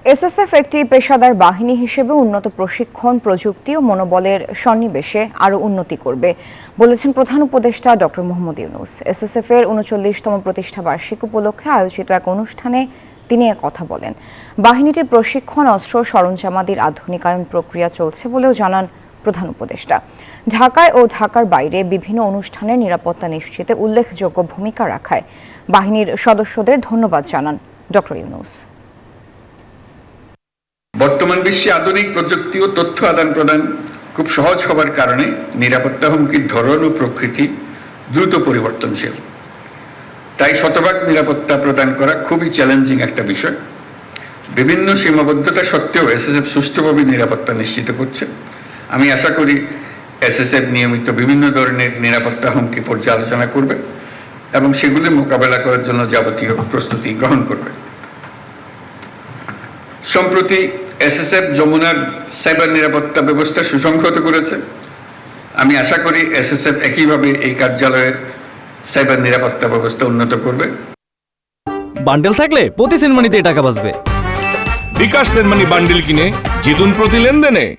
SSF একটি পেশাদার বাহিনী হিসেবে উন্নত প্রশিক্ষণ, প্রযুক্তি ও মনোবলের সন্নিবেশে আরও উন্নতি করবে বলেছেন প্রধান উপদেষ্টা ডক্টর মোহাম্মদ ইউনূস। এসএসএফ এর ৩৯তম প্রতিষ্ঠা বার্ষিকী উপলক্ষে আয়োজিত এক অনুষ্ঠানে তিনি কথা বলেন। বাহিনীটির প্রশিক্ষণ, অস্ত্র সরঞ্জামাদির আধুনিকায়ন প্রক্রিয়া চলছে বলেও জানান প্রধান উপদেষ্টা। ঢাকায় ও ঢাকার বাইরে বিভিন্ন অনুষ্ঠানের নিরাপত্তা নিশ্চিতে উল্লেখযোগ্য ভূমিকা রাখায় বাহিনীর সদস্যদের ধন্যবাদ জানান ডক্টর ইউনূস। বর্তমান বিশ্বে আধুনিক প্রযুক্তি ও তথ্য আদান প্রদান খুব সহজ হবার কারণে নিরাপত্তা হুমকির ধরন ও প্রকৃতি দ্রুত পরিবর্তনশীল। তাই শতভাগ নিরাপত্তা প্রদান করা খুবই চ্যালেঞ্জিং একটা বিষয়। বিভিন্ন সীমাবদ্ধতা সত্ত্বেও এসএসএফ সুষ্ঠুভাবে নিরাপত্তা নিশ্চিত করছে। আমি আশা করি এসএসএফ নিয়মিত বিভিন্ন ধরনের নিরাপত্তা হুমকি পর্যালোচনা করবে এবং সেগুলি মোকাবেলা করার জন্য যাবতীয় প্রস্তুতি গ্রহণ করবে। সম্প্রতি এসএসএফ যমুনার সাইবার নিরাপত্তা ব্যবস্থা সুসংহত করেছে। আমি আশা করি এসএসএফ একইভাবে এই কার্যালয়ের সাইবার নিরাপত্তা ব্যবস্থা উন্নত করবে। বান্ডেল থাকলে প্রতি সেনমানিতে টাকা বাঁচবে। বিকাশ সেনমানি বান্ডেল কিনে জিতুন প্রতি লেনদেনে।